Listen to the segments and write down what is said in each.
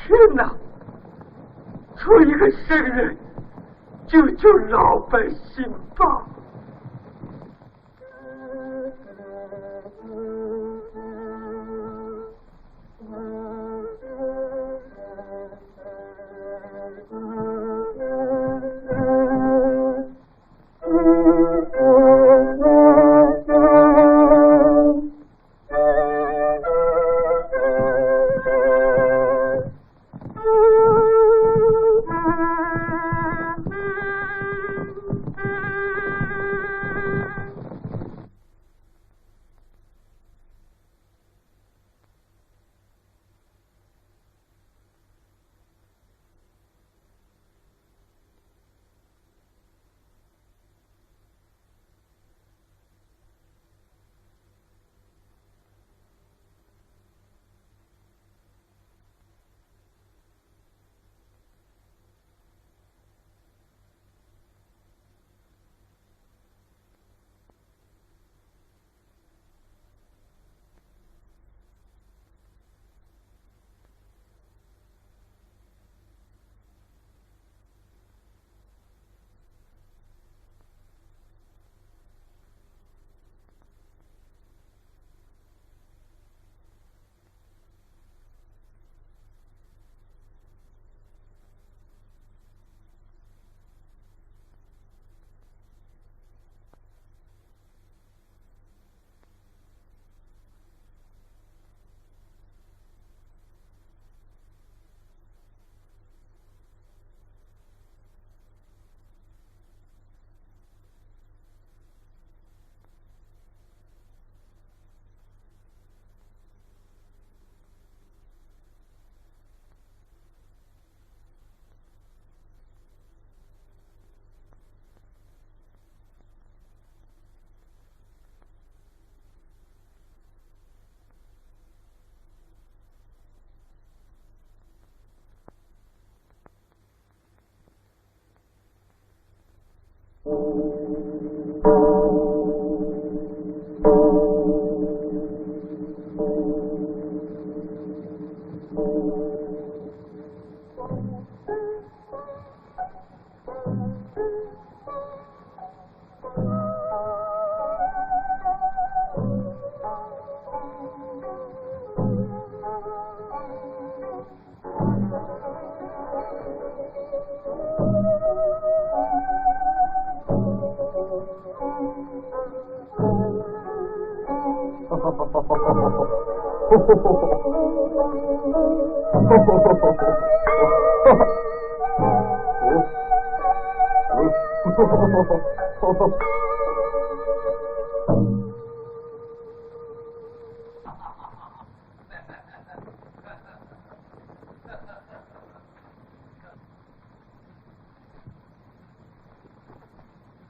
天哪！做一个圣人，救救老百姓吧！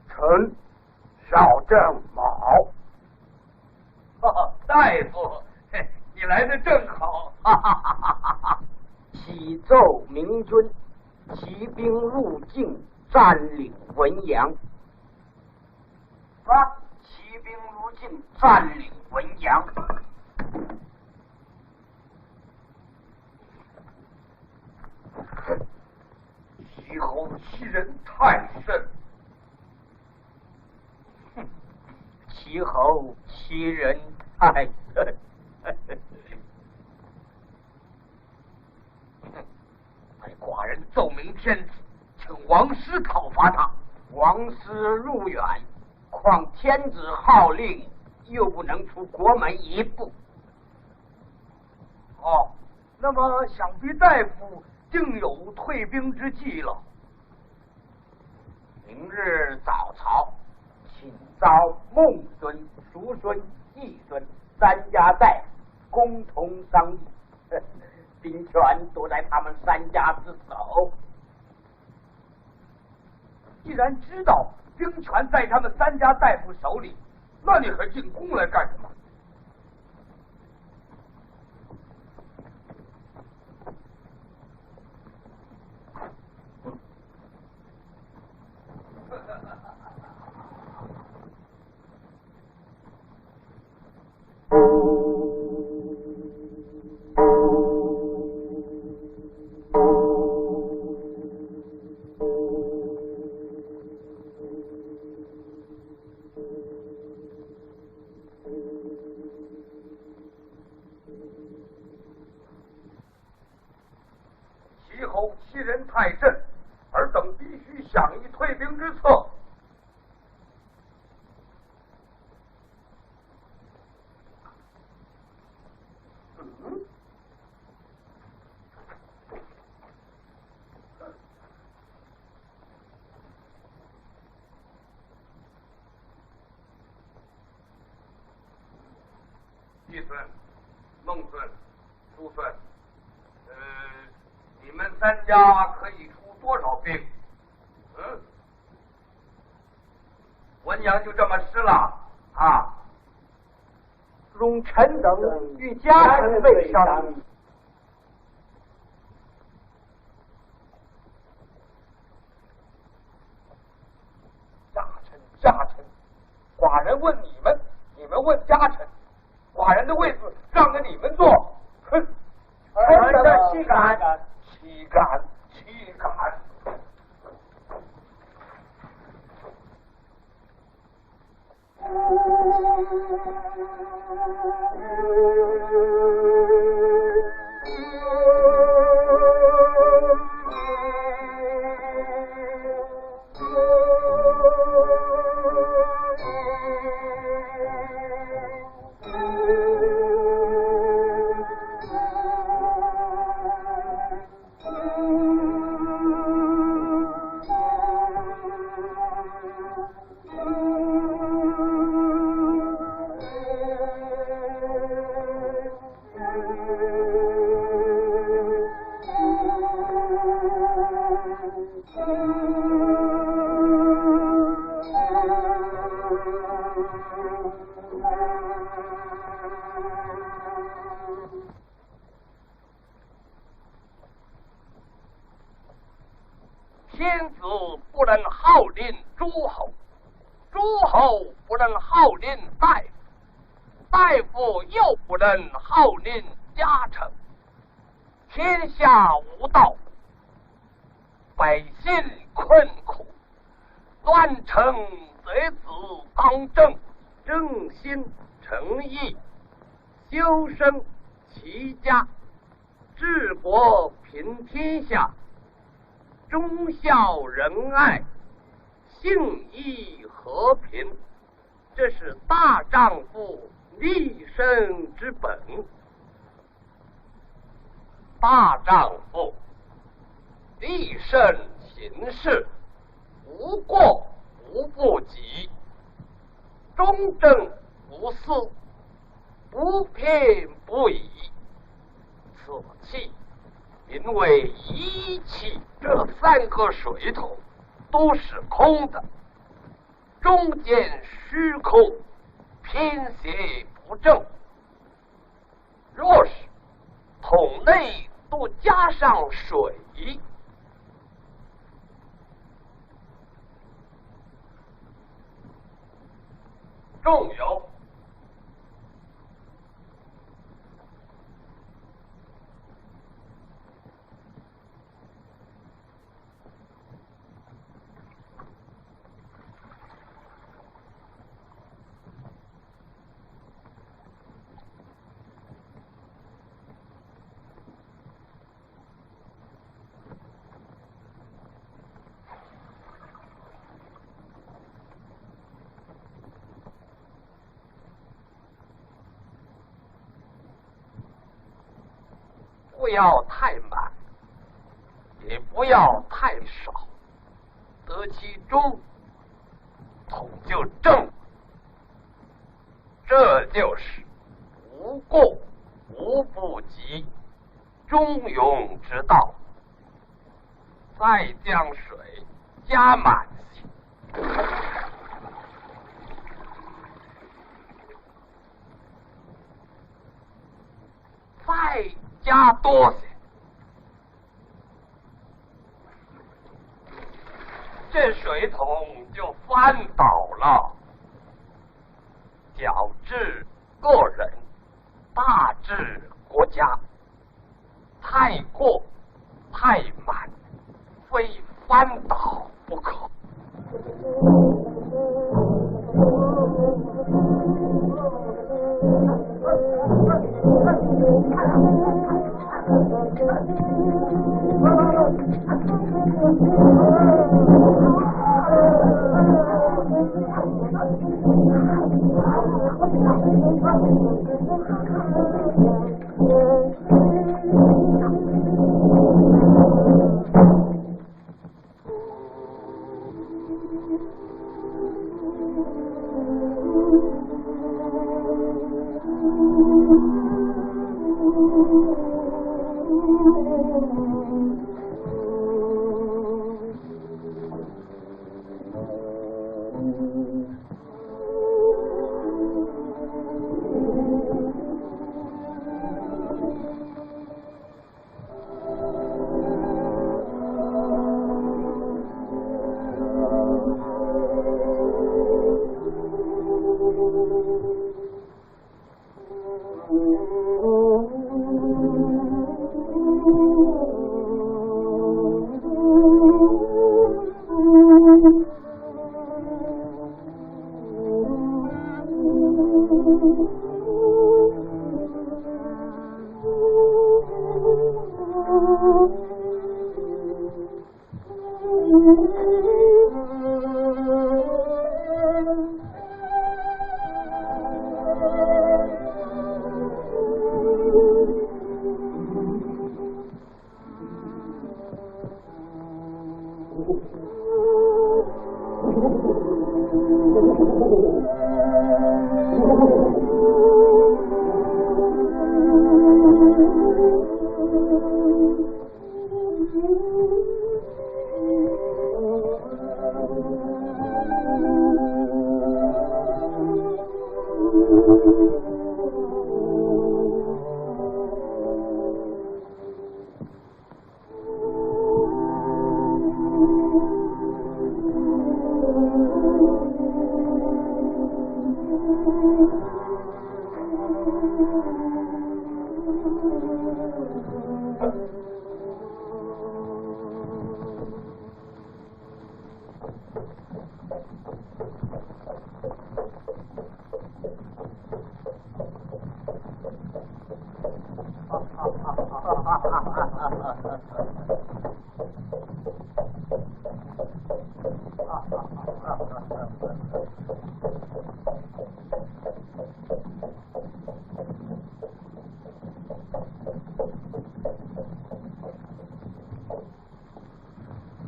臣少正卯。大夫，你来的正好。启奏明君，骑兵入境，占领文阳。骑兵入境，占领文阳。齐侯欺人太甚。齐侯欺人太甚。待寡人奏明天子，请王师讨伐他。王师入远，况天子号令，又不能出国门一步。那么想必大夫定有退兵之计了。明日早朝，请召孟孙、叔孙、季孙三家大夫共同商议，兵权都在他们三家之手。既然知道兵权在他们三家大夫手里，那你还进宫来干什么？其后其人太甚，尔等必须想一退兵之策。季孙、孟孙、叔孙，你们三家可以出多少兵？文阳就这么施了啊！容臣等与家臣为商议。家臣，寡人问你们，你们问家臣，寡人的位子让给你们坐。哼！臣的岂敢！岂敢！岂敢！天子不能号令诸侯，诸侯不能号令大夫，大夫又不能号令家臣，天下无道，百姓困苦，乱臣贼子当政，正心诚意，修身齐家，治国平天下，忠孝仁爱，信义和平，这是大丈夫立身之本。大丈夫立身行事，无过无不及，忠贞不私，不偏不倚，此气因为一气这三个水桶都是空的，中间虚空，偏邪不正。若是桶内都加上水，仲有不要太满，也不要太少，得其中，统就正。这就是无过无不及，中庸之道。再将水加满些，再加多些，这水桶就翻倒了。小至个人，大至国家，太过太满，非翻倒不可。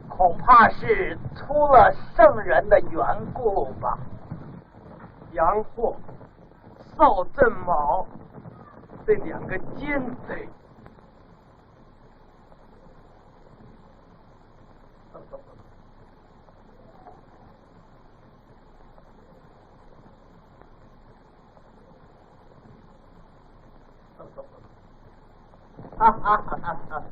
恐怕是出了圣人的缘故吧。杨货、邵正卯这两个奸贼，哈哈哈哈哈！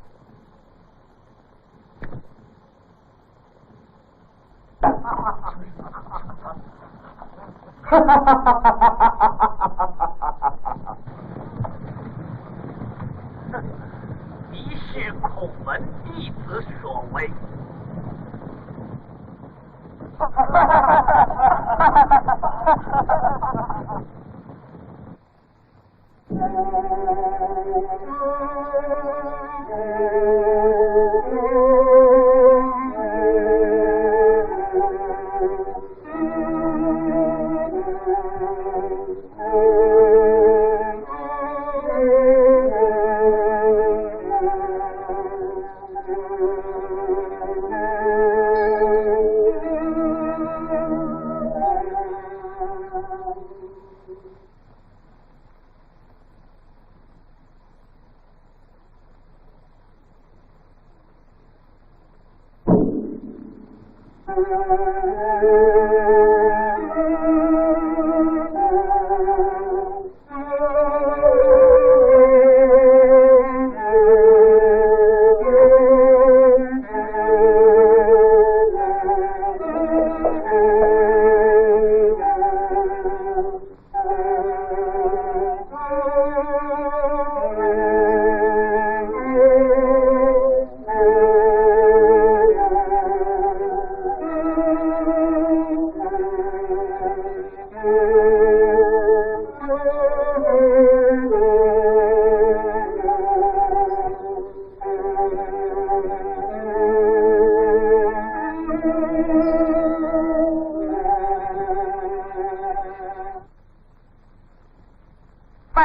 一是孔门弟子所为。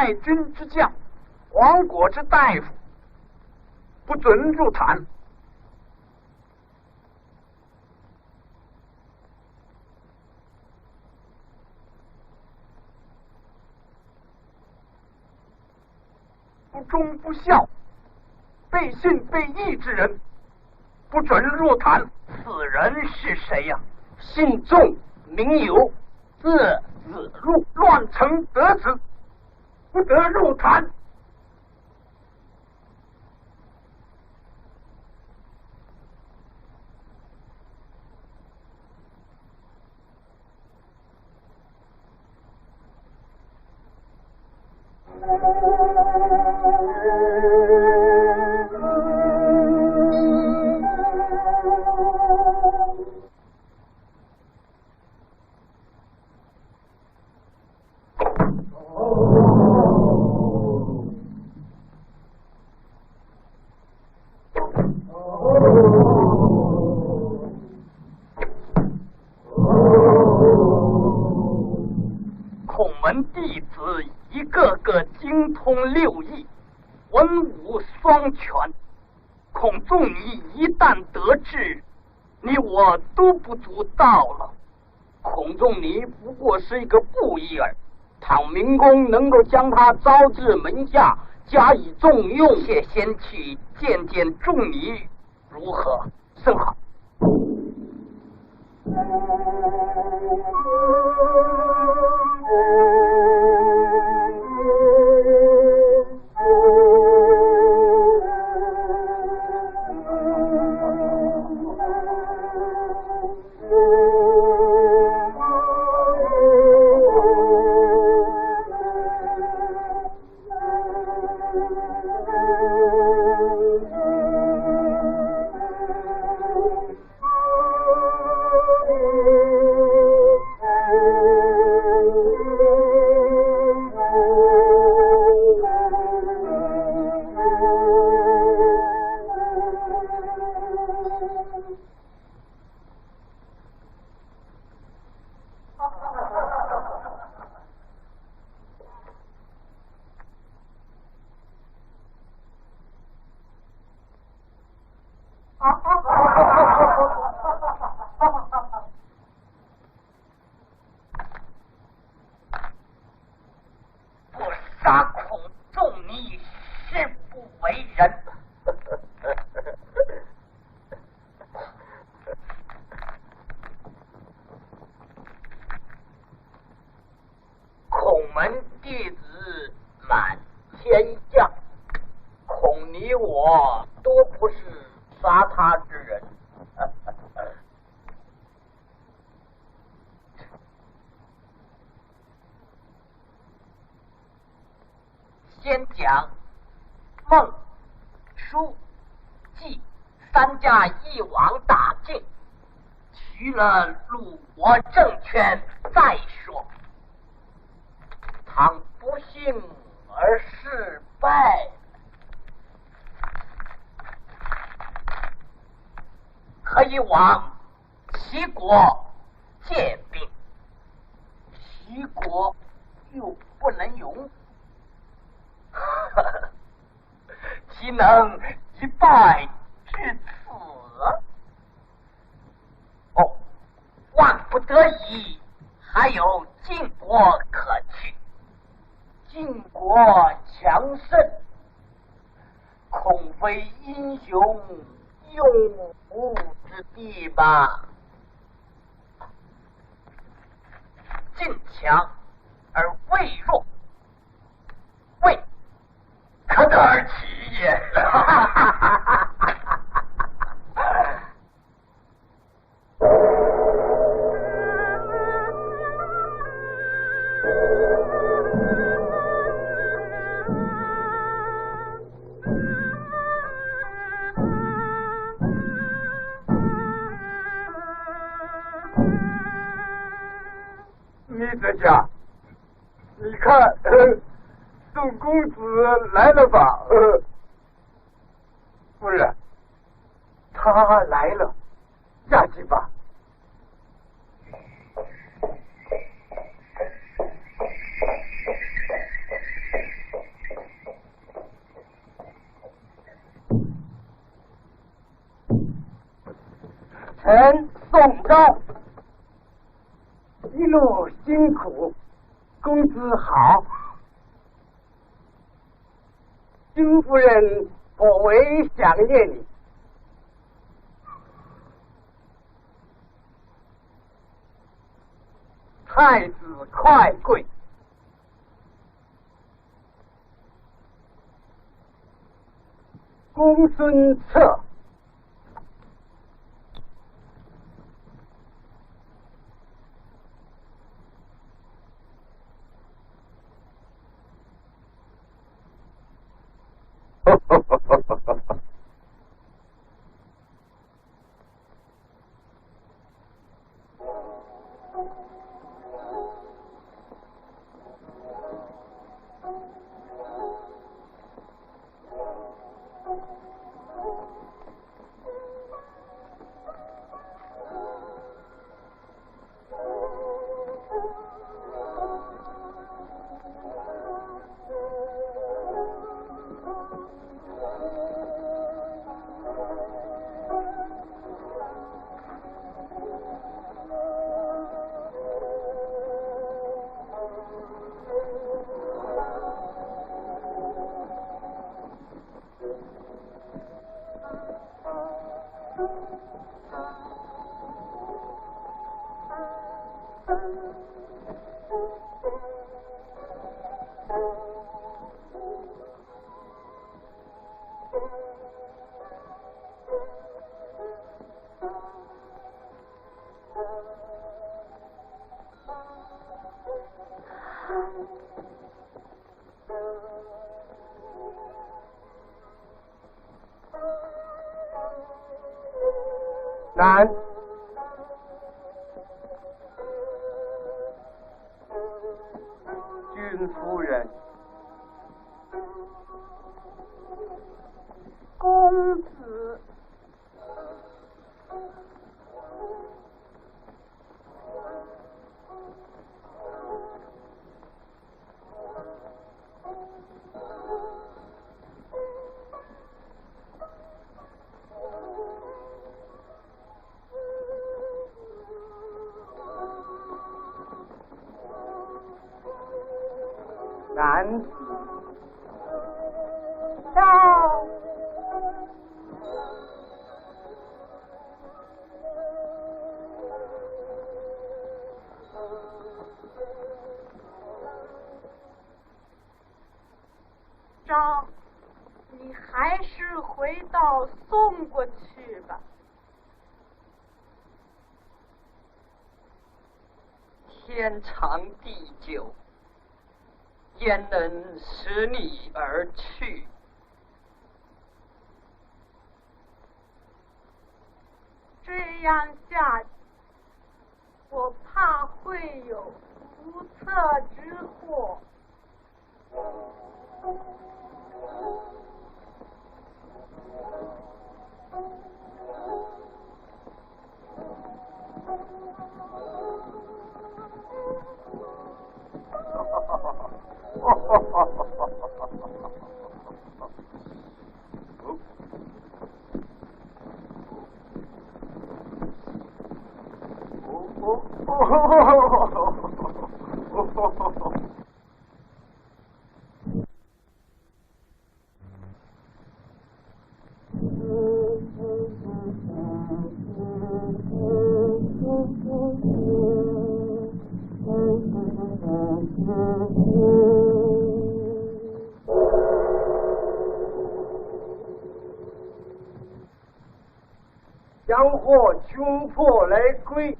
败军之将，亡国之大夫，不准入坛。不忠不孝、背信背义之人，不准入坛。此人是谁呀？姓仲名游，字子路，乱臣得子，不得入坛。孔门弟子一个个精通六艺，文武双全。孔仲尼一旦得志，你我都不足道了。孔仲尼不过是一个布衣儿，倘明公能够将他招至门下，加以重用，且先去见见仲尼，如何？甚好。杀孔仲尼是不为人。孔门弟子满天下，孔你我都不是杀他之人。先讲孟、舒、季三家一网打尽，取了鲁国政权再说。倘不幸而失败，可以往齐国借兵。齐国又不能用，岂能一败至此？哦，万不得已，还有晋国可去。晋国强盛，恐非英雄用武之地吧？进强而未弱，未可得而起也。你这家，你看，宋公子来了吧？夫人，他来了，下去吧。臣宋昭，一路辛苦，公子好。金夫人颇为想念你。太子快跪。公孙策。难。君夫人，公子，男子到。昭，你还是回到宋国去吧。天长地久，焉能使你而去？这样下去，我怕会有不测之祸。杨火穷迫来归，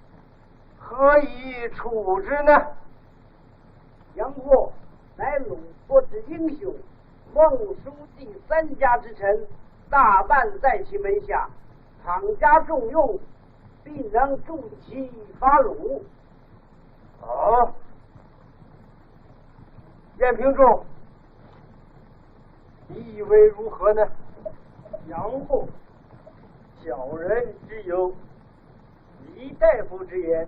何以处之呢？杨过乃鲁国之英雄，孟叔敬3家之臣，大半在其门下，倘加重用，必能助其伐鲁。哦，晏平仲，你以为如何呢？杨过，小人之有李大夫之言，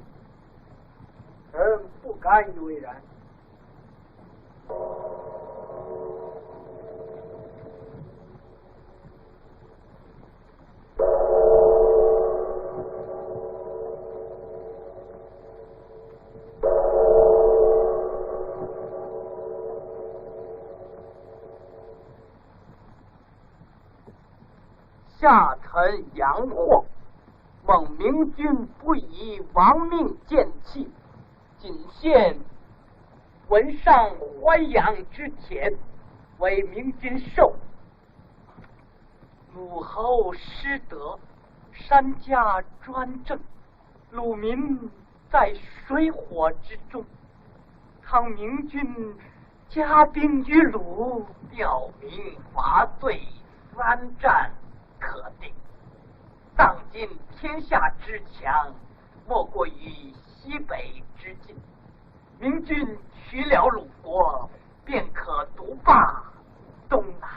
臣不敢以为然。下臣杨晃，蒙明君不以亡命见弃，仅献文上淮阳之田，为明君授。鲁侯失德，山家专政，鲁民在水火之中。倘明君加兵于鲁，吊民伐罪，3战可定。当今天下之强，莫过于西北之境。明君取了鲁国，便可独霸东南。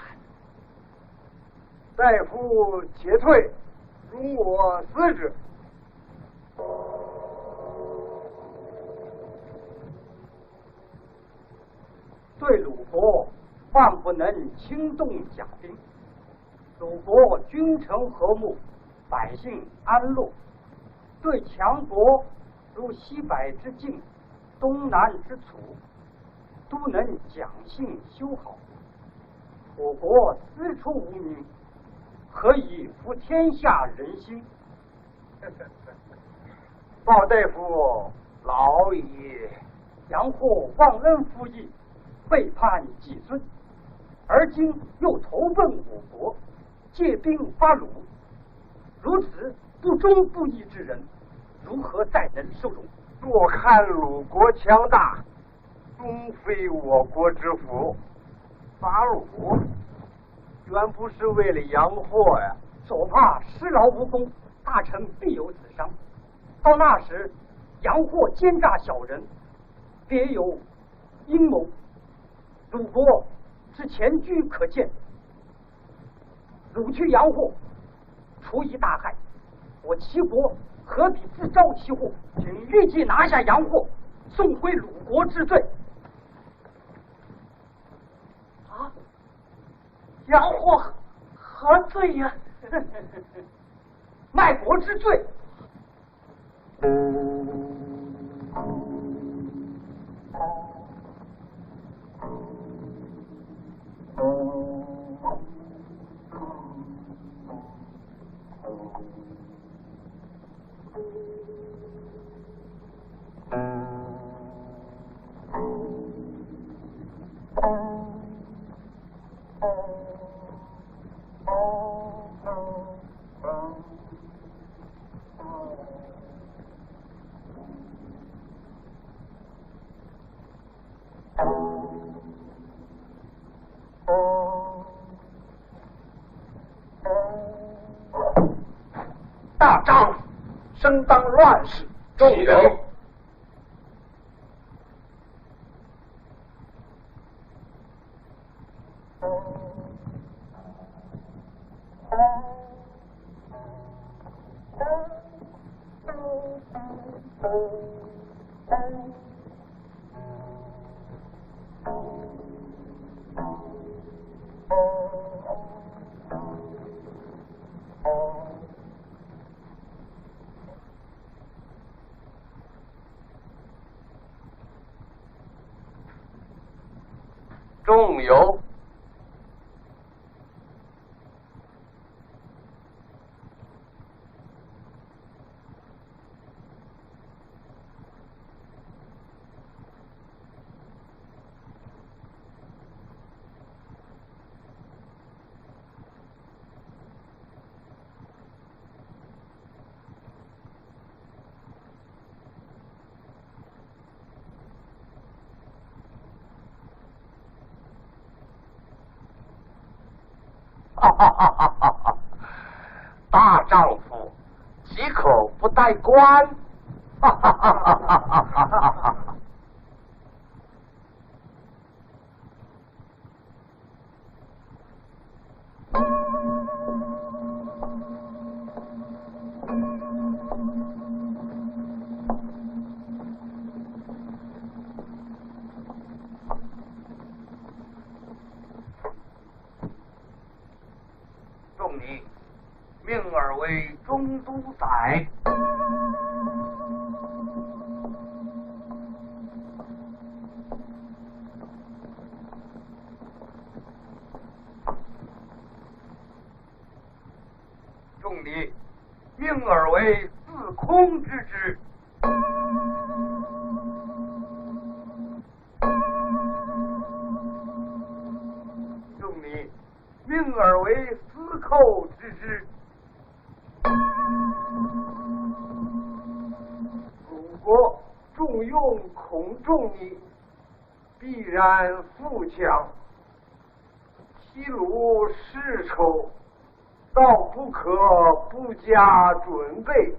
大夫且退，容我思之。对鲁国，万不能轻动甲兵。鲁国君臣和睦，百姓安乐；对强国，如西北之境，东南之楚，都能讲信修好。我国私出无名，何以服天下人心？鲍大夫老矣。杨霍忘恩负义，背叛己孙，而今又投奔我国，借兵伐鲁，如此不忠不义之人，如何再能受容？若看鲁国强大，终非我国之福。伐鲁原不是为了杨霍呀，手怕失劳无功，大臣必有死伤。到那时，杨霍奸诈小人，别有阴谋，鲁国之前车可见。鲁去杨霍，除一大害，我齐国何必自招其祸？请立即拿下杨霍，送回鲁国治罪。啊，杨霍何罪呀？卖国之罪。大丈夫生当乱世，仲由。仲由。大丈夫岂可不带冠？众你命尔为中都宰。众你命尔为自空之职。众你命尔为司寇之职。如果重用孔仲尼，必然富强；齐鲁世仇，倒不可不加准备。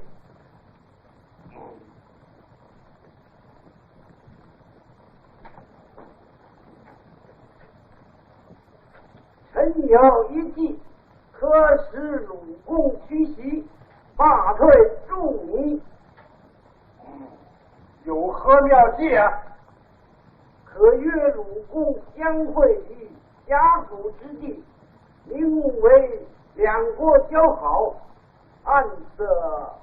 臣有一计，可使鲁公屈膝，罢退仲尼。有何妙计啊？可约鲁公相会于峡谷之地，名为两国交好，暗色。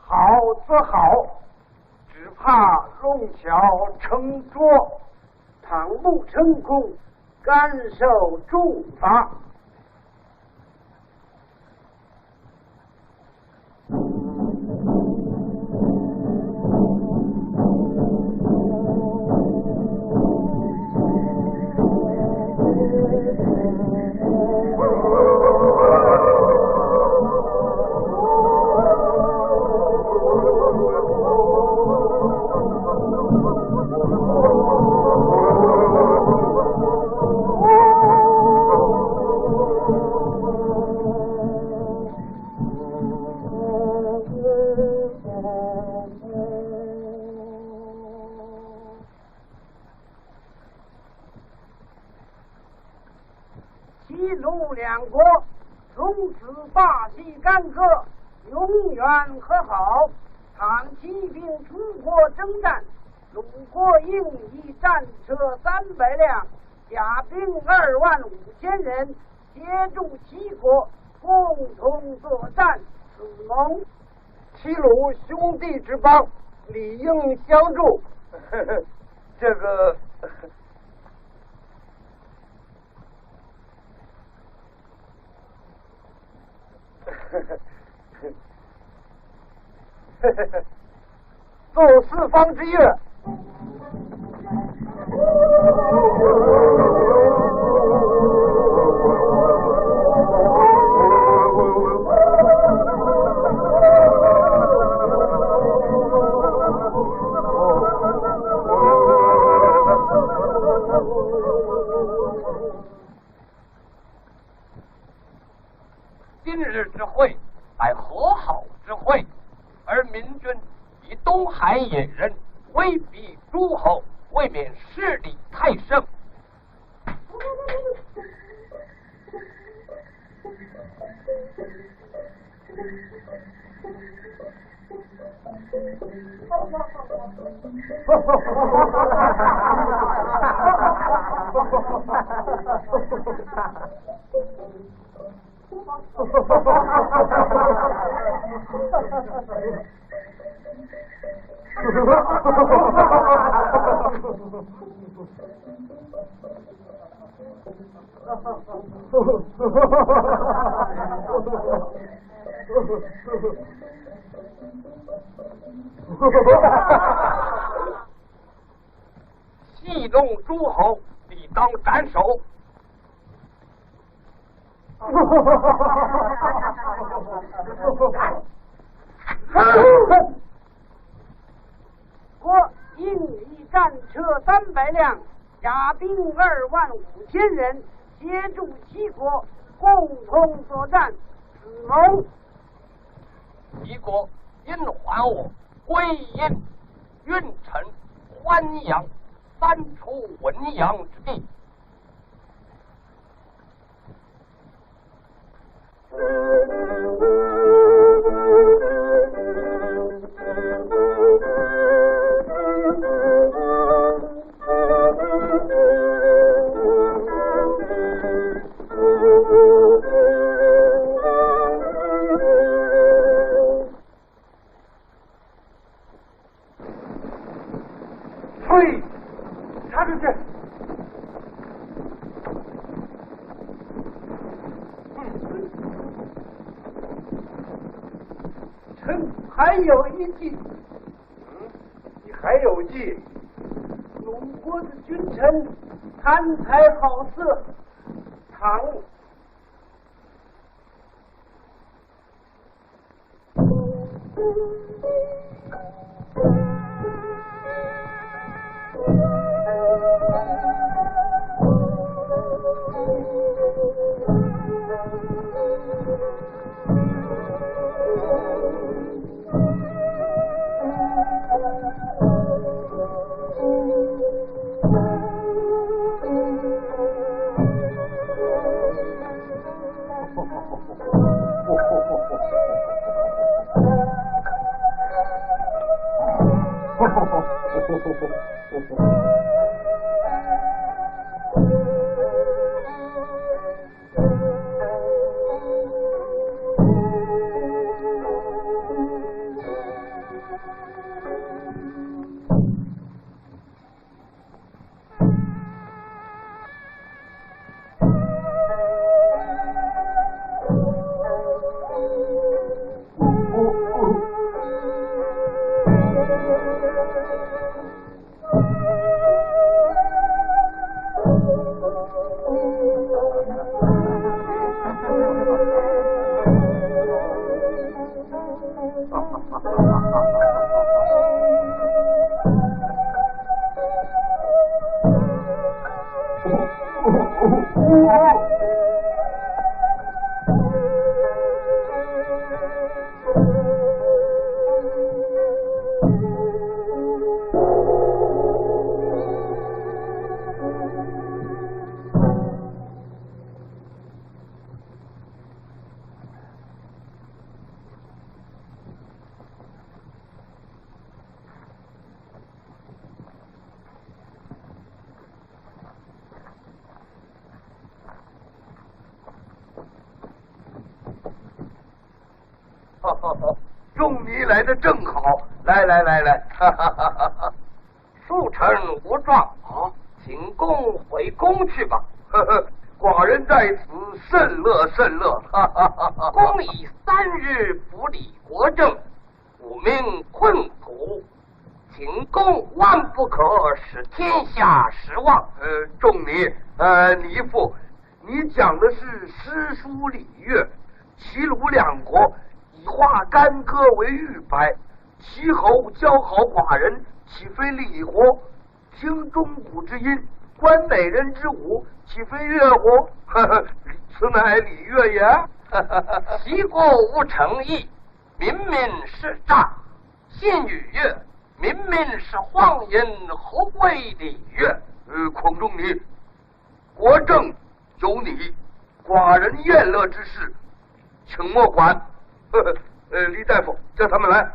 好则好，只怕弄巧成拙，倘不成功，甘受重罚。齐鲁两国从此大气干戈，永远和好。倘齐兵出国征战，鲁国应以战车300辆，甲兵25000人，协助齐国共同作战。此盟齐鲁兄弟之邦，理应相助。这个奏四方之乐。今日之会乃和好之会，而民军以东海野人威逼诸侯，未免势力太盛。戏弄诸侯，理当斩首。我营一战车300辆，甲兵25000人，协助齐国共同作战，此谋。齐国因还我归阴、运城、欢阳3处文阳之地。吹，插出去。臣还有一计。你还有计？鲁国的君臣贪财好色，倘仲尼来的正好，来，恕臣无状啊，请公回宫去吧。寡人在此甚乐。公以3日不理国政，吾命困苦，请公万不可使天下失望。仲尼，尼父，你讲的是诗书礼乐，齐鲁2国以化干戈为玉帛，齐侯教好寡人，岂非礼活？听钟鼓之音，观美人之舞，岂非乐活？此乃礼乐也。齐国无诚意，明明是诈；信与乐，明明是荒淫，何谓礼乐？孔仲尼，国政有你，寡人宴乐之事，请莫管。李大夫，叫他们来。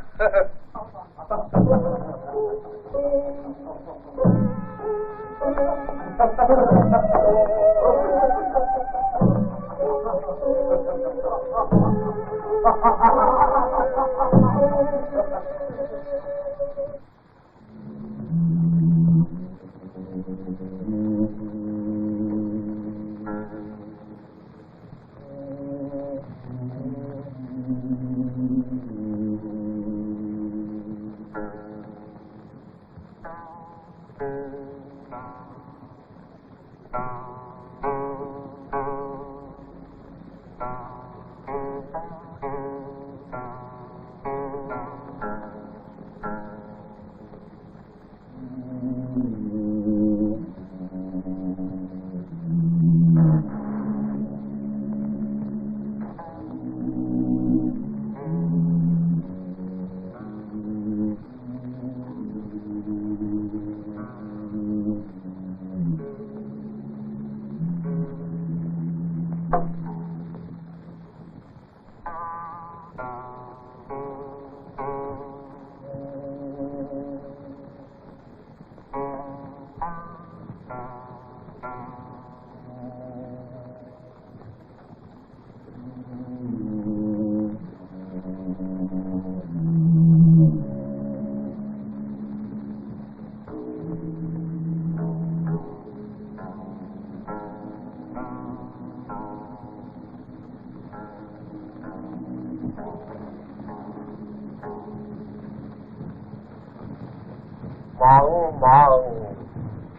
茫茫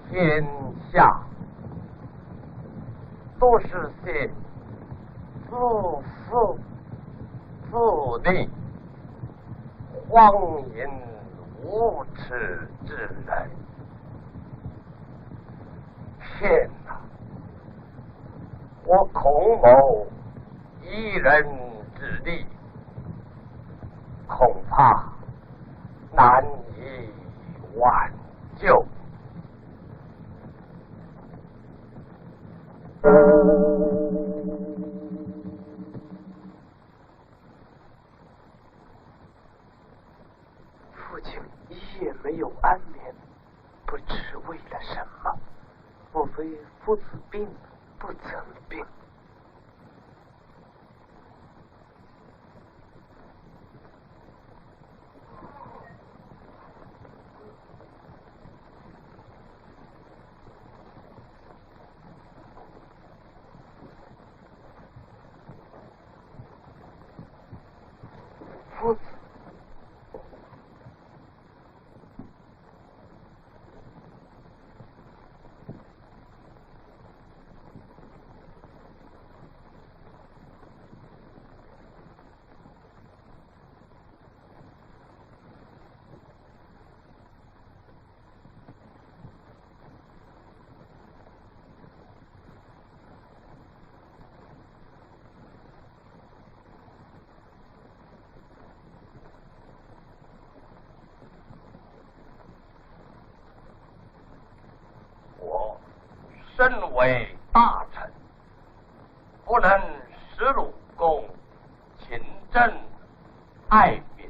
天下，都是些自私自利、荒淫无耻之人。天哪！我孔某一人之力，恐怕难以挽救。父亲一夜没有安眠，不知为了什么。莫非父子病不曾病？父子。身为大臣，不能使鲁公勤政爱民，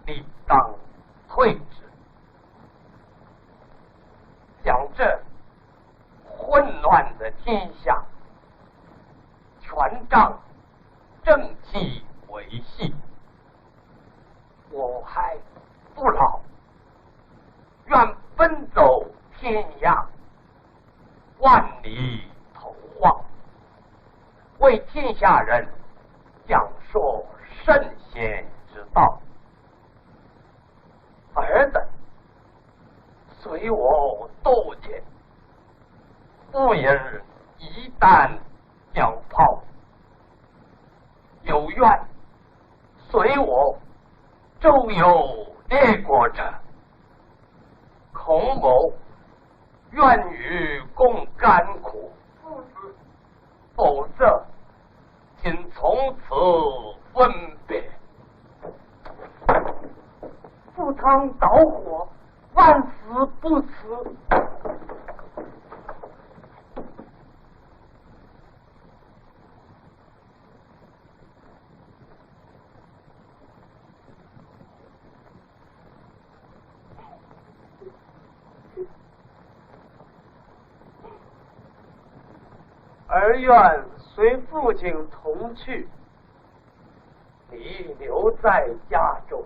理当退之。将这混乱的天下，全仗正气维系，我还不老，愿奔走天涯，万里投荒，为天下人讲说圣贤之道。尔等随我渡劫，不因一旦交炮，有愿随我周游列国者，孔某愿与共甘苦，否则请从此分别。赴汤蹈火，万死不辞。儿愿随父亲同去，你留在家中。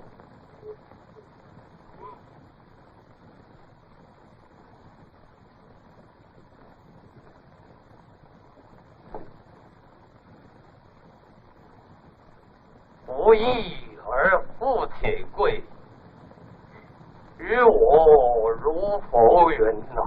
不义而父且贵，与我如浮云呐。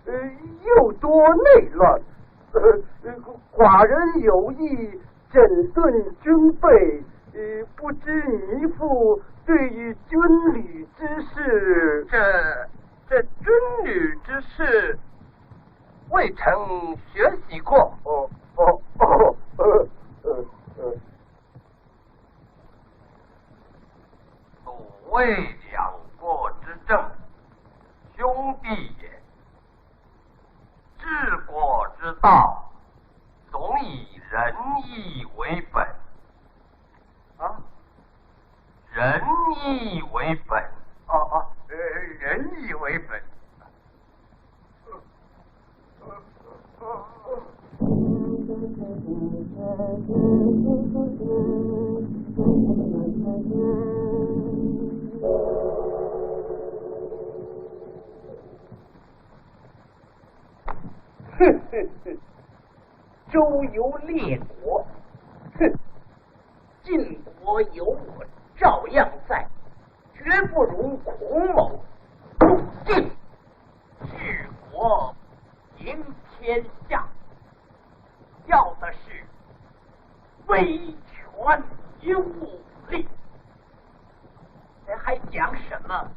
又多内乱。寡人有意整顿军备，不知尼父对于军旅之事，这军旅之事，未曾学习过。所谓两国之政，兄弟也。治国之道，总以仁义为本。仁义为本。仁义为本。哼哼哼，周游列国，哼，晋国有我照样在，绝不容孔某入晋。治国平天下，要的是威权有力，还讲什么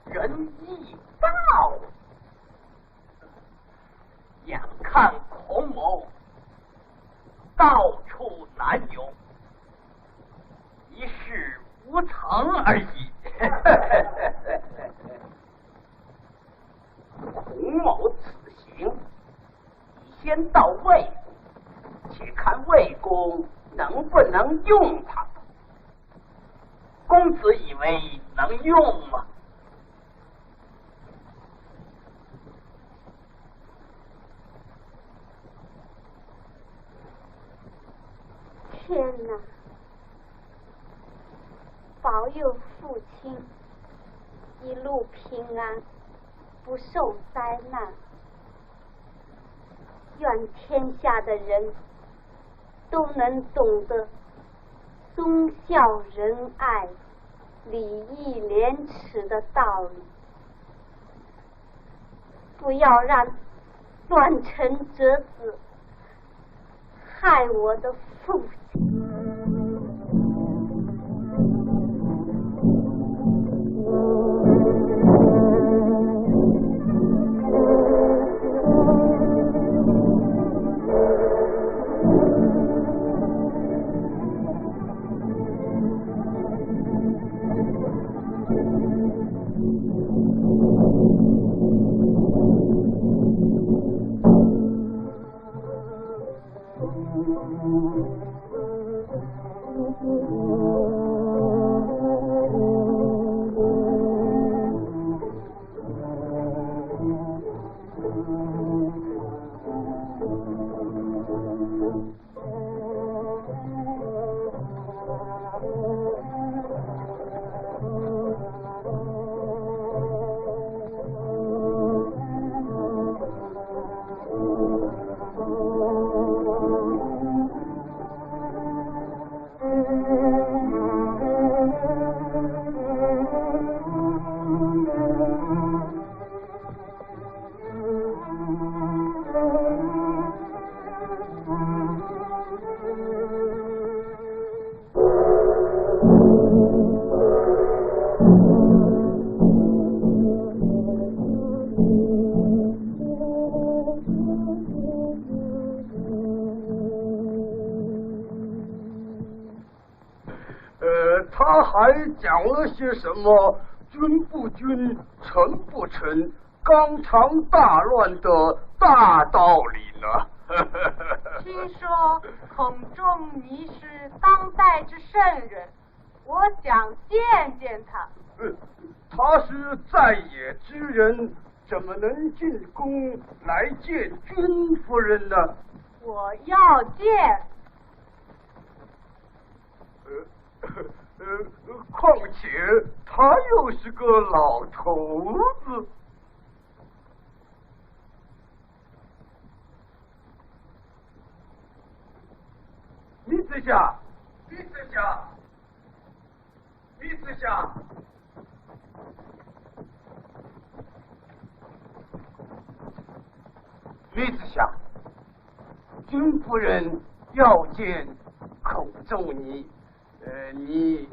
仁义道？眼看孔某到处南游，一事无成而已。孔某此行已先到魏，且看魏公能不能用他。公子以为能用吗？天哪！保佑父亲一路平安，不受灾难。愿天下的人都能懂得忠孝仁爱、礼义廉耻的道理，不要让乱臣折子害我的父亲。他还讲了些什么君不君，臣不臣，纲常大乱的大道理呢？听说孔仲尼是当代之圣人，我想见见他。他是在野之人，怎么能进宫来见君夫人呢？我要见。况且他又是个老头子。李子霞，李子霞，李子霞。吕子祥，君夫人要见孔仲尼，你。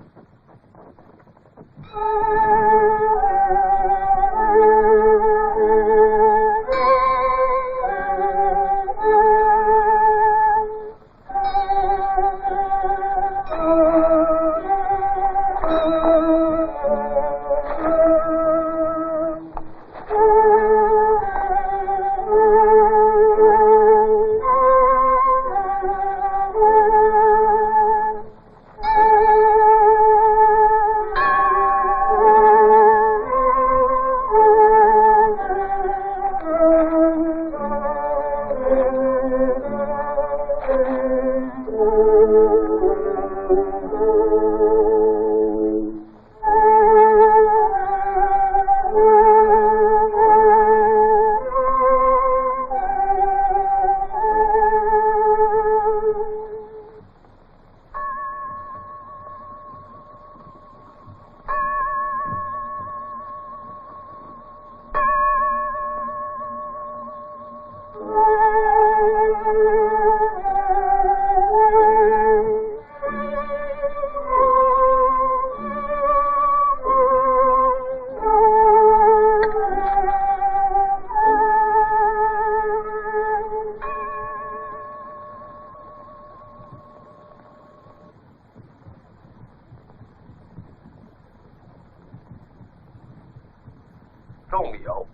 仲友，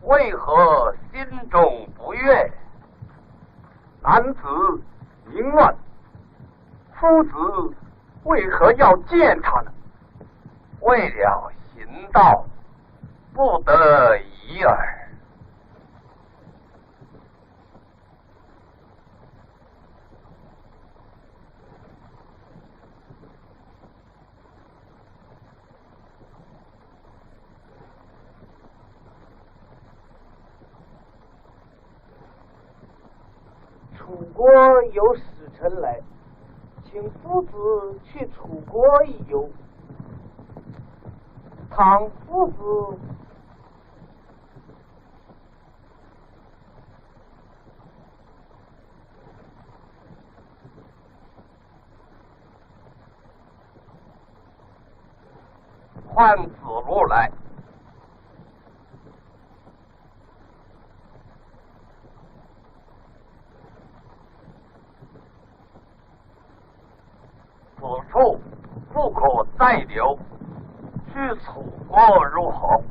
为何心中不悦？男子宁乱，夫子为何要见他呢？为了行道，不得已耳。楚国有使臣来，请夫子去楚国一游。倘夫子唤子路来。此处不可再留，去楚国如何？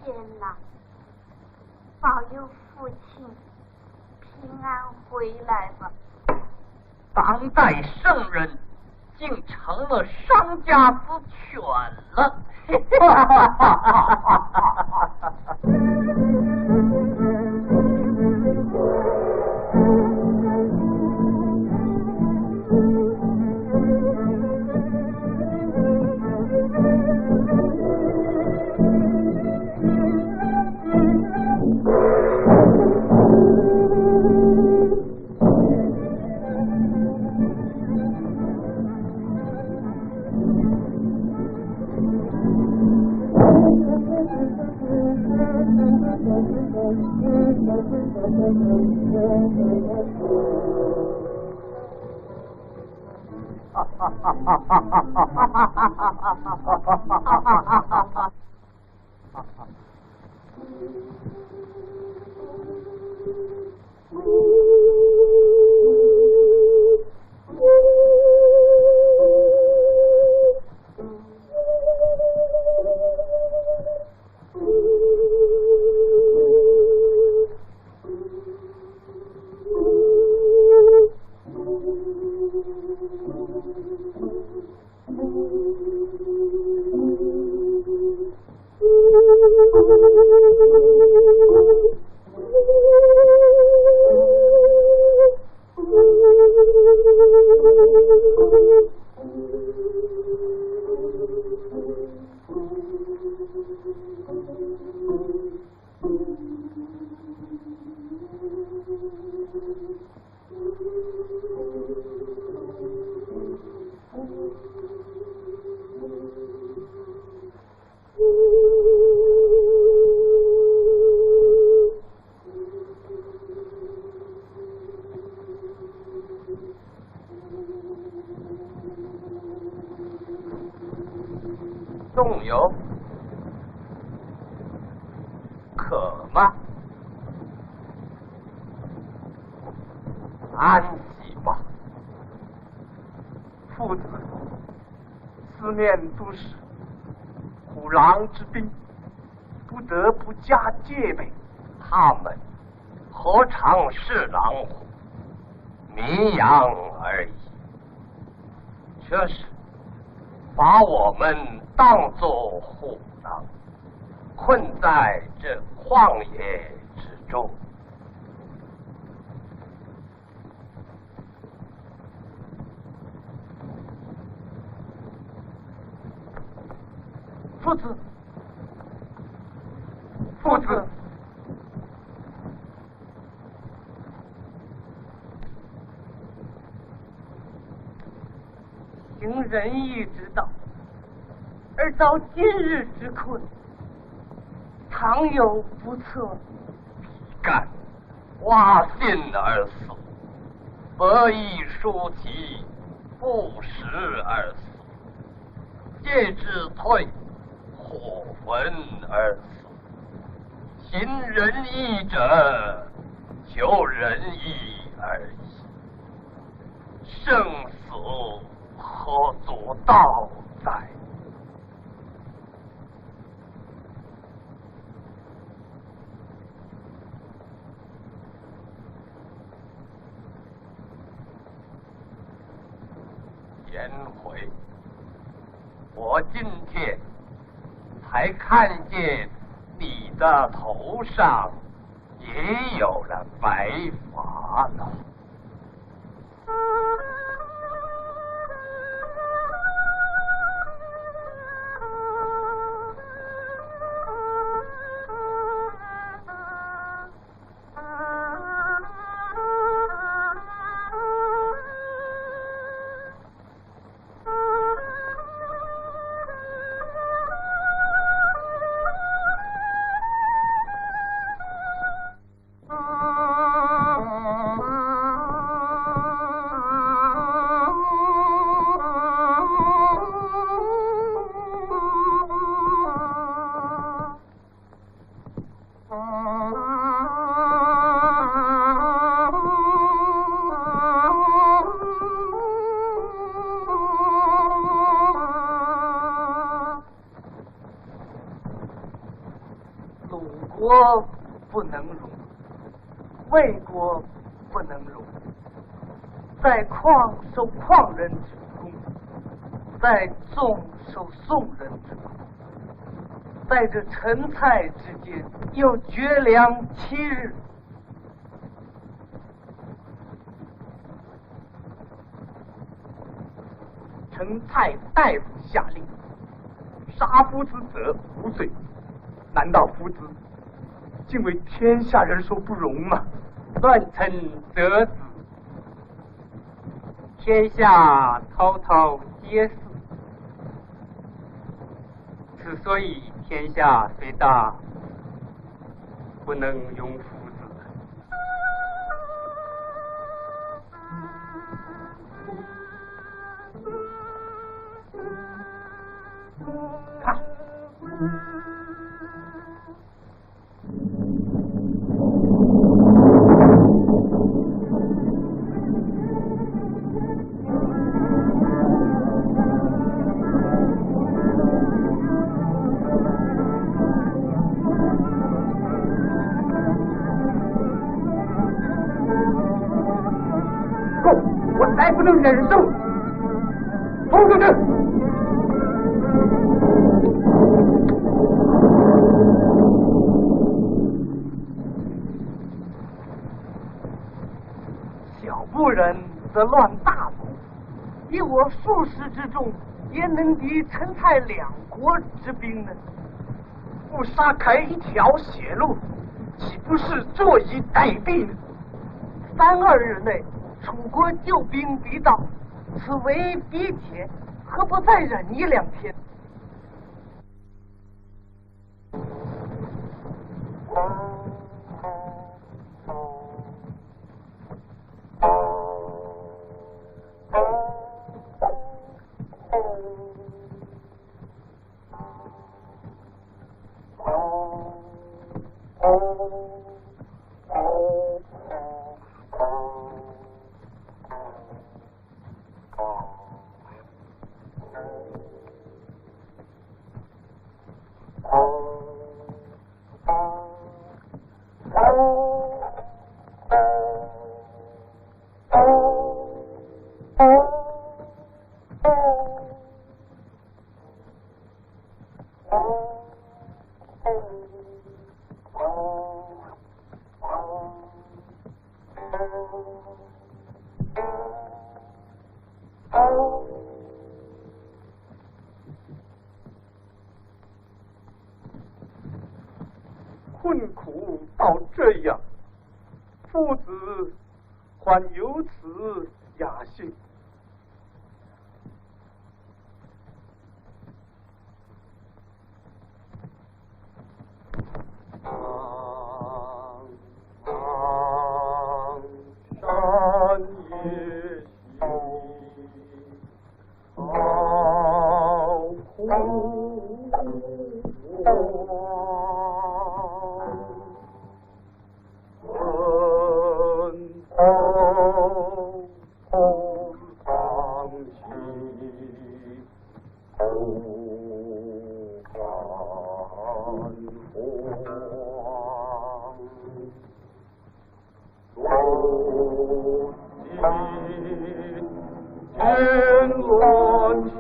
天哪！保佑父亲平安回来吧！当代圣人竟成了商家之犬了。可吗？安息吧，父子，四面都是虎狼之兵，不得不加戒备。他们何尝是狼虎、绵羊而已？却是把我们当作虎狼，困在这旷野之中。父子，父子，行仁义之道，而遭今日之困，倘有不测，干，挖心而死，伯夷叔齐，不食而死，戒之退，火焚而死。行仁义者，求仁义而已。生死何足道哉？颜回，我今天才看见你的头上也有了白发了。鲁国不能容，魏国不能容，在旷受旷人之功，在宋受宋人之苦，在这陈蔡之间又绝粮7日。陈蔡大夫下令，杀夫子者无罪。难道夫子竟为天下人所不容吗？乱臣则子，天下滔滔皆是。之所以天下虽大，不能容夫子。看。我再不能忍受，冲出去！小部人则乱大谋，以我数十之众，也能敌陈蔡2国之兵呢。不杀开一条血路，岂不是坐以待毙呢？3、2日内，楚国救兵必到，此为逼切，何不再忍1、2天？困苦到这样，父子还有此雅兴。山也细，天乱去，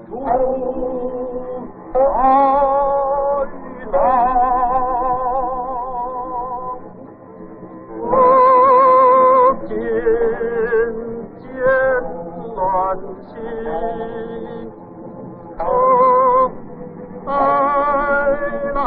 土大雨大，我渐渐乱起，爱郎。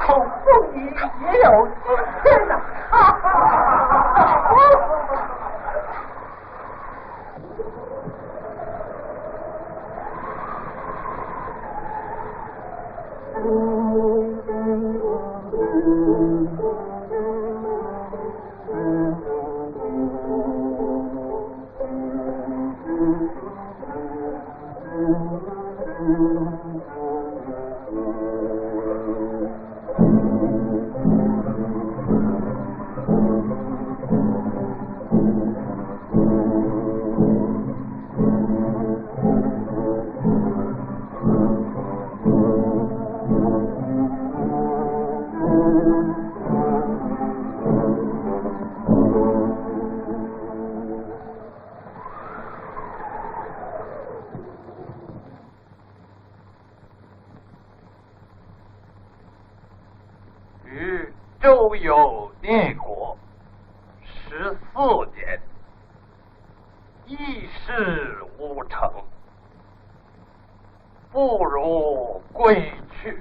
孔凤仪也有今天呐！与周游列国14年，一事无成，不如归去。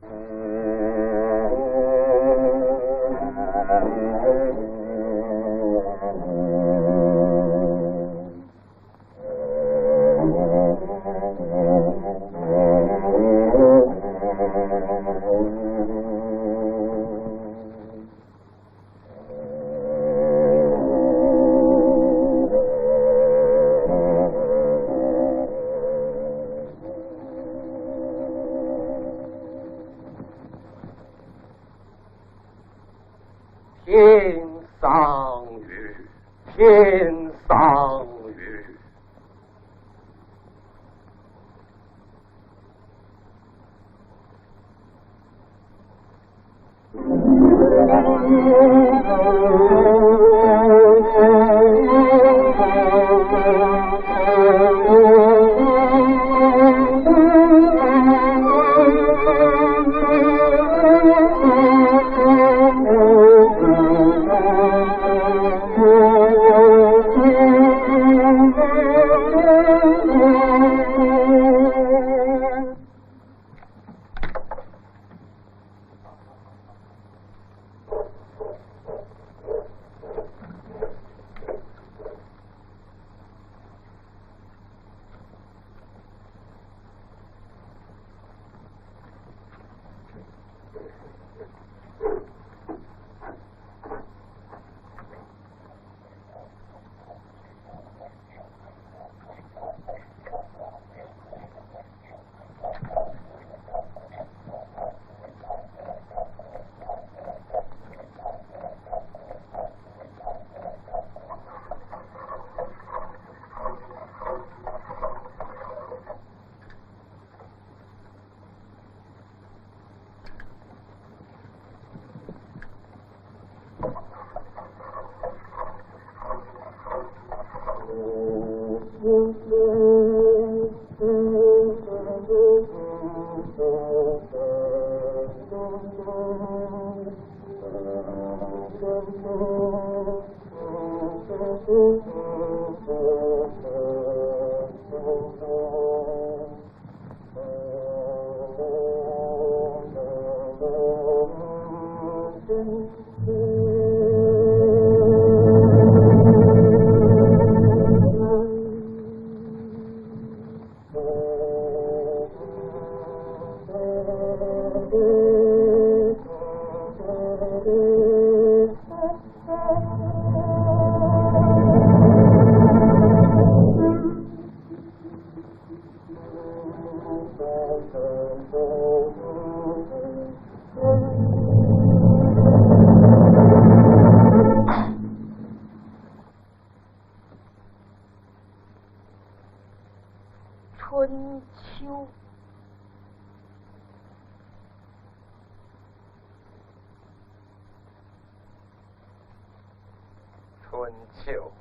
天上雨，天上雨。春秋，春秋，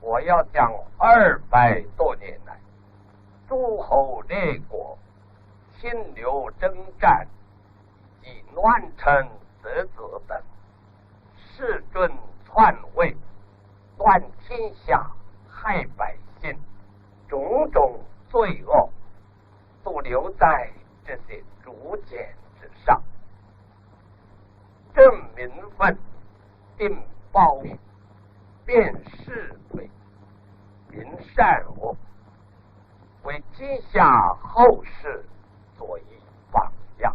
我要将200多年来诸侯列国侵略征战以及乱臣贼子等弑君篡位、乱天下、害百姓种种罪恶，都留在这些竹简之上。正民愤，定暴力，辨是非，明善恶，为今夏后世作一榜样。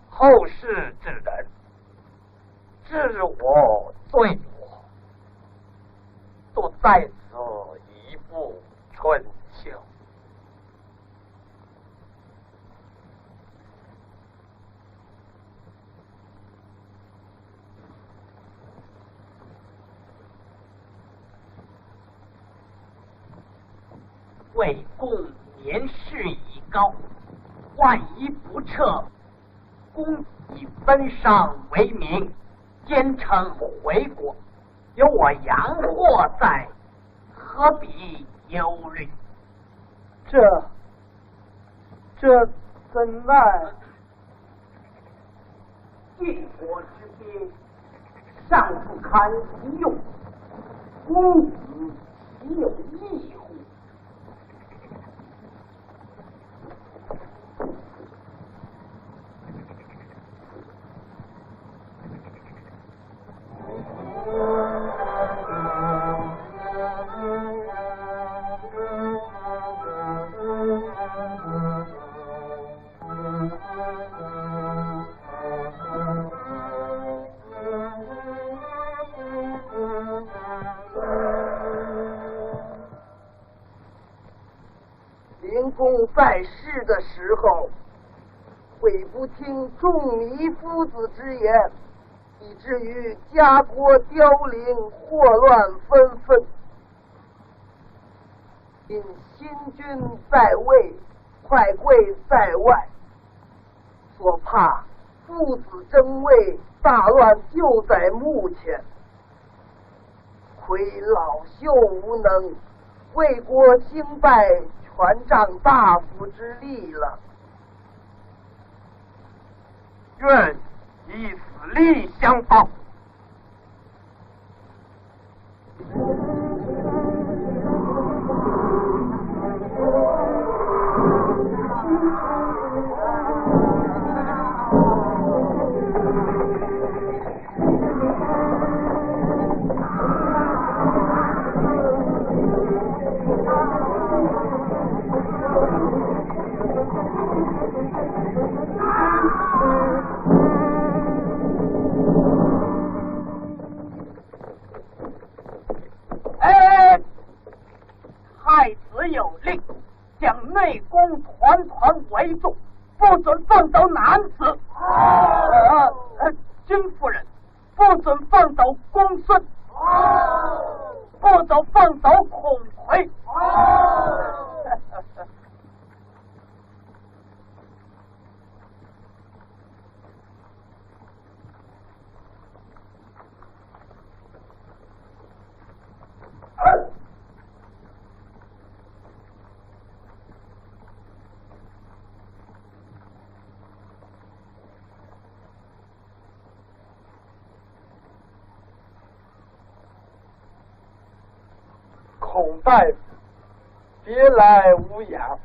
后世之人，知我罪我，都在此一部春秋。魏公年事已高，万一不撤，公以奔上为名，奸臣回国，有我杨祸在，何必忧虑？这怎奈一国之兵，尚不堪其用，公子岂有异乎？正在世的时候，会不听仲尼夫子之言，以至于家国凋零，祸乱纷纷。因新君在位，快贵在外，所怕父子争位，大乱就在目前。亏老朽无能，为国兴败，全仗大夫之力了。愿以死力相报。太子有令，将内宫团团围住，不准放走男子。君夫人，不准放走公孙，不准放走孔葵。孔大夫，别来无恙。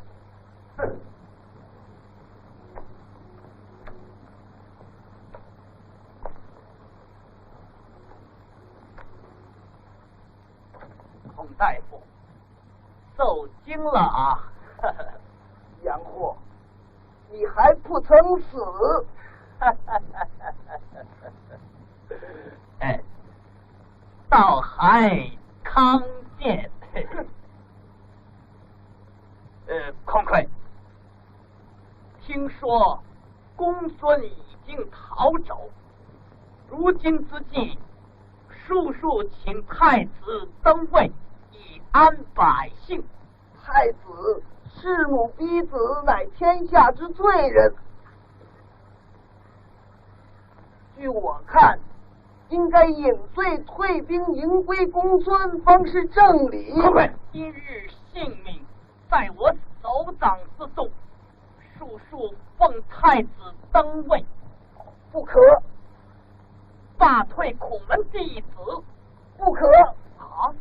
孔大夫，受惊了啊！杨货，你还不曾死？哎，倒还康健。孔葵，听说公孙已经逃走，如今之计，速速请太子登位，以安百姓。太子弑母逼子，乃天下之罪人。据我看，应该引罪退兵，迎归公孙，方是正理。孔葵，今日性命在我手掌之中，速速奉太子登位。不可。罢退孔门弟子。不可。啊，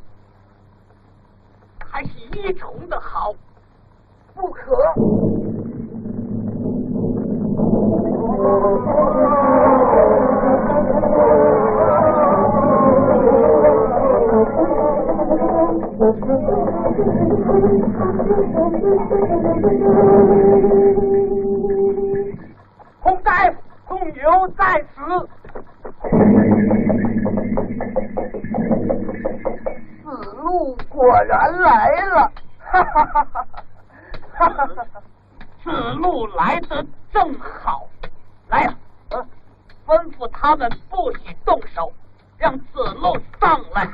还是依从的好。不可。孔大夫，孔友在此。子路果然来了，哈哈哈哈哈哈！子路来得正好，来呀，吩咐他们不许动手，让子路上来。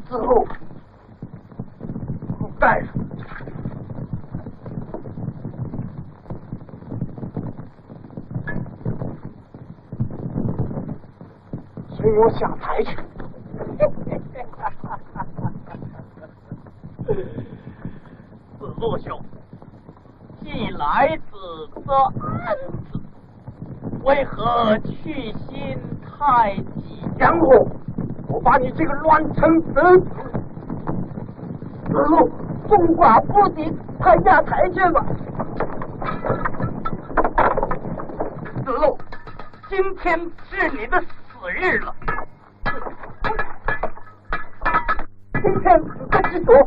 子路，大夫，随我下台去。子路兄，既来此则安子，为何去心太急？杨虎，我把你这个乱臣贼子！子路，纵寡不敌，快下台阶吧！子路，今天是你的死日了。今天死在几所？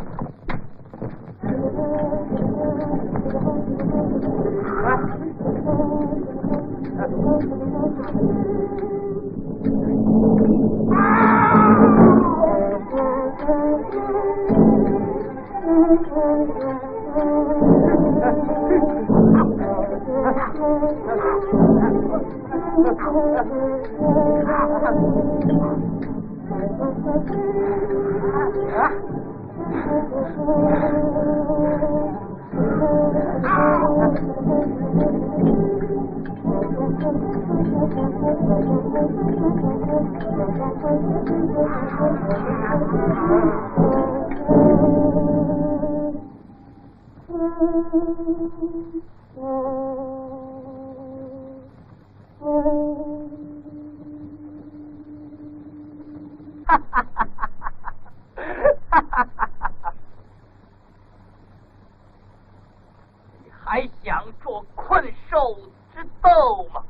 你还想做困兽之斗吗？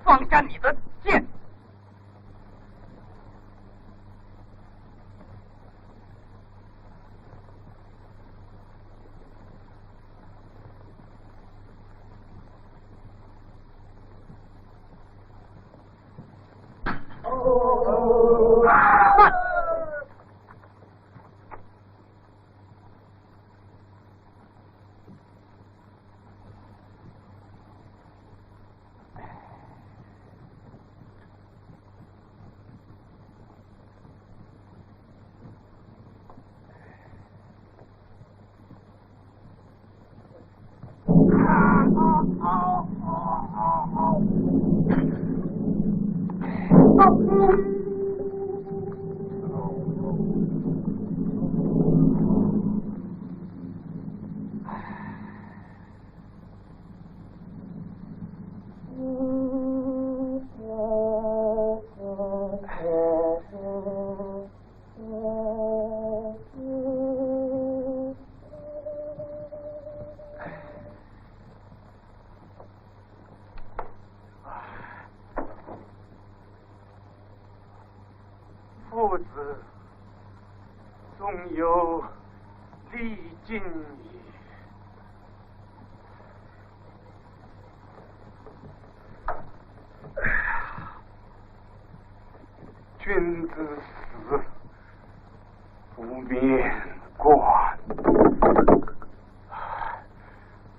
放下你的剑！父子纵有历尽矣。君子死，不免冠。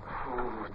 父子。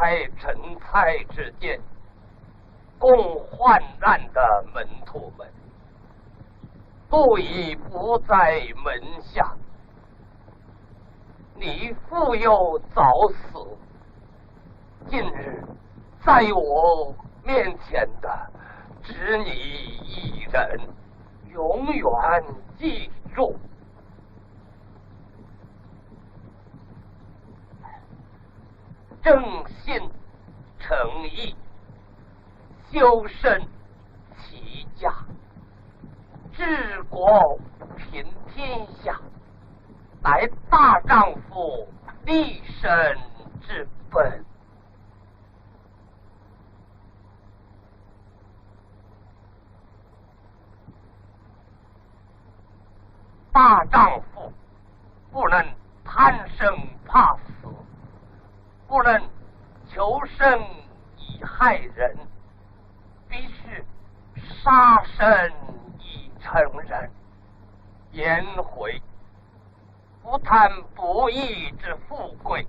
在陈蔡之间，共患难的门徒们，都已不在门下。你父又早死，今日在我面前的只你一人，永远记住。正信诚意，修身齐家，治国平天下，乃大丈夫立身之本。大丈夫不能贪生怕死，不能求生以害人，必须杀身以成仁。颜回不贪不义之富贵，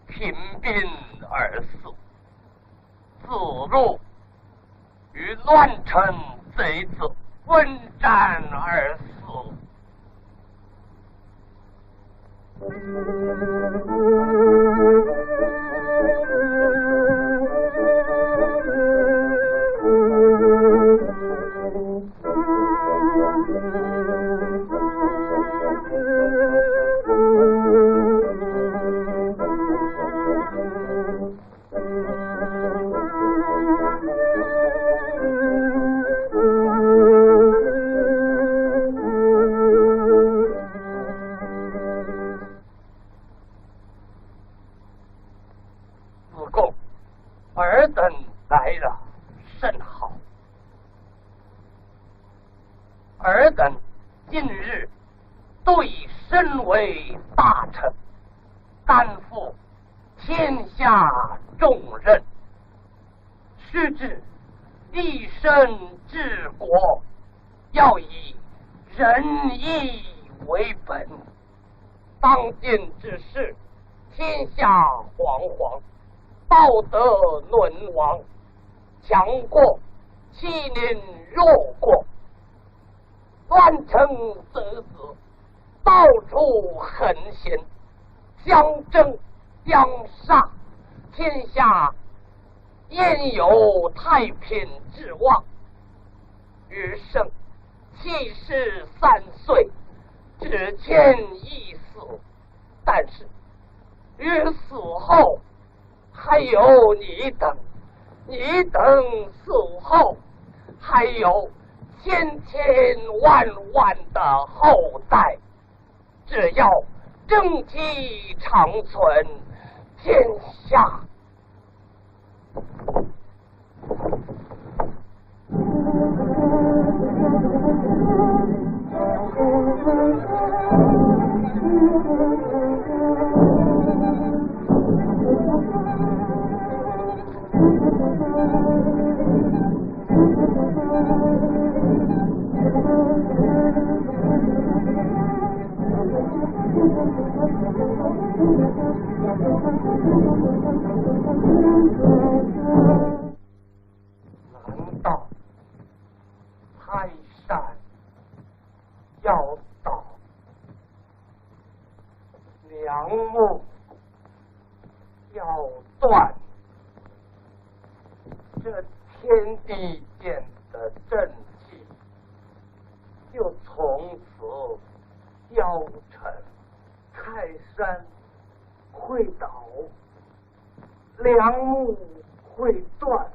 贫病而死；子路与乱臣贼子混战而死。尔等来了甚好，尔等今日都已身为大臣，担负天下重任，须知立身治国，要以仁义为本。当今之事，天下惶惶，道德沦亡，强国欺凌弱国，乱臣贼子到处横行，相争相杀，天下焉有太平之望？余生73岁，只欠一死，但是于死后还有你等死后还有千千万万的后代，只要正气长存，天下难道泰山要倒，梁木要断，这天地间的正气就从此消沉，泰山会倒，梁木会断，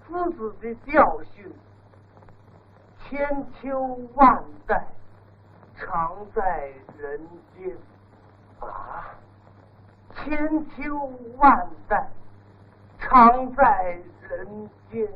夫子的教训千秋万代常在人间啊，千秋万代常在人间。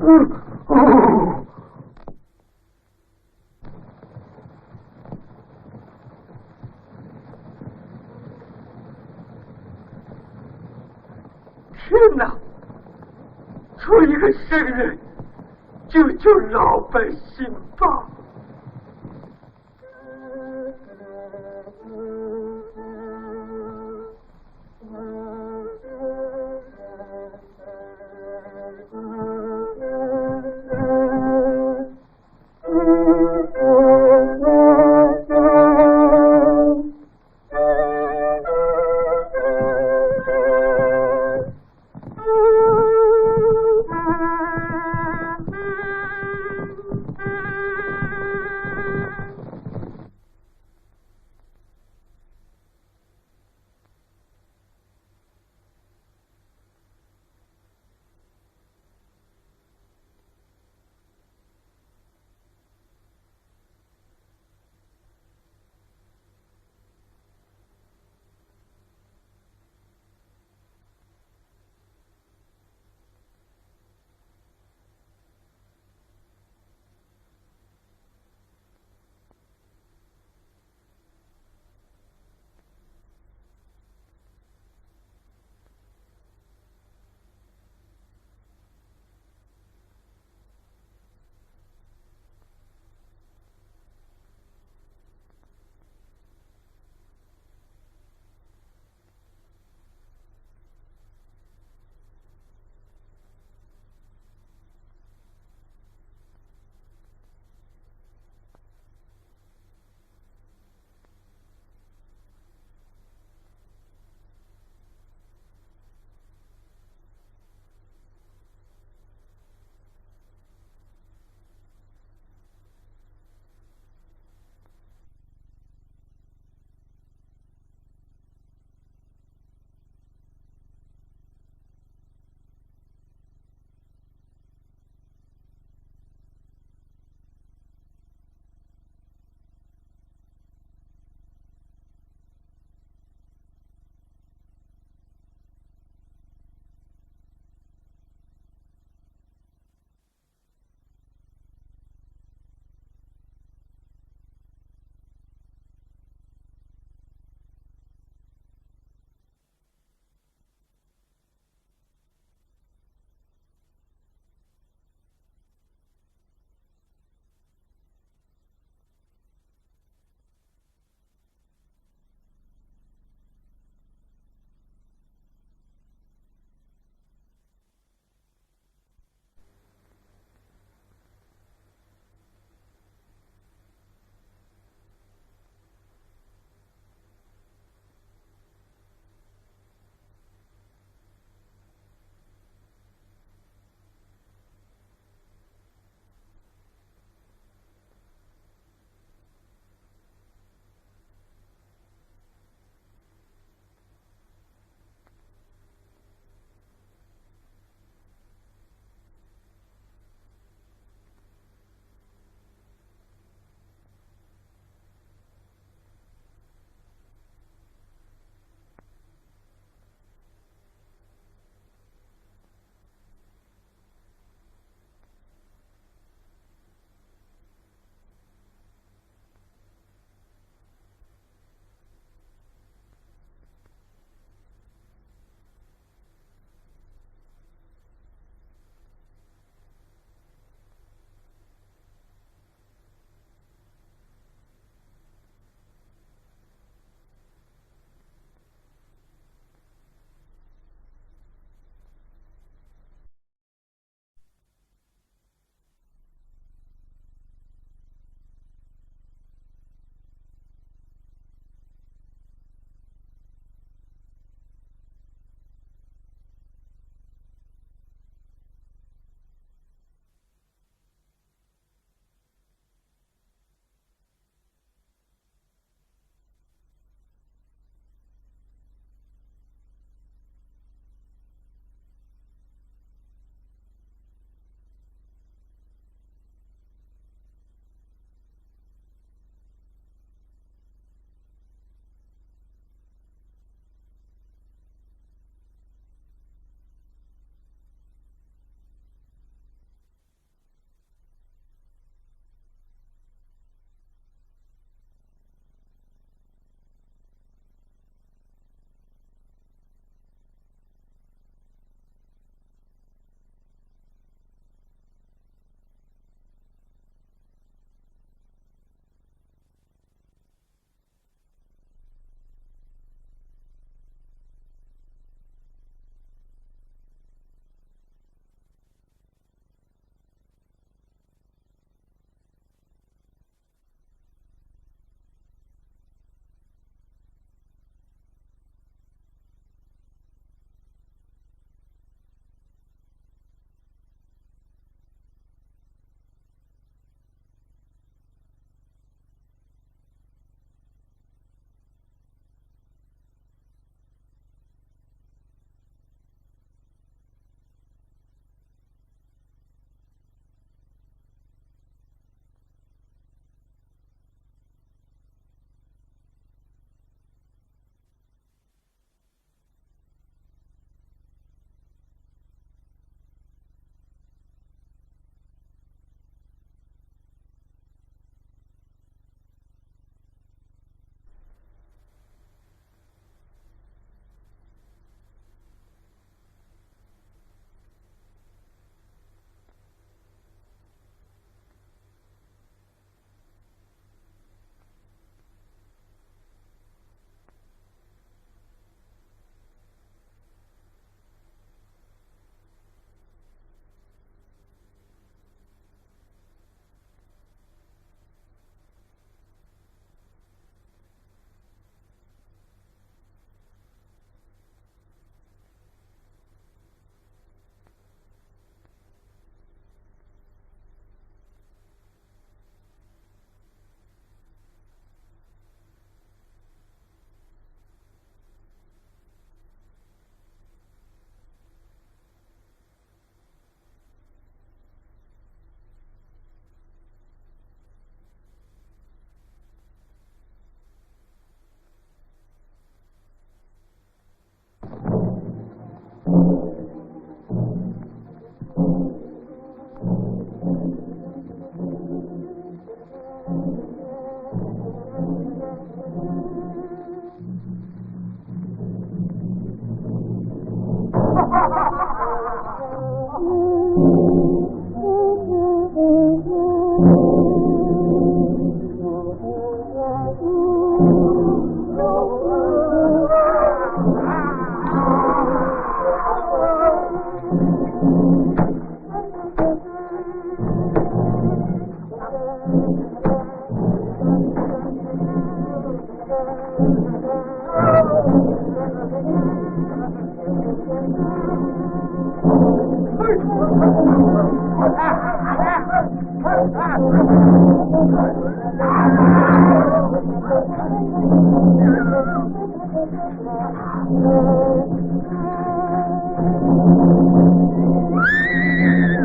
天哪！做一个圣人，救救老百姓吧！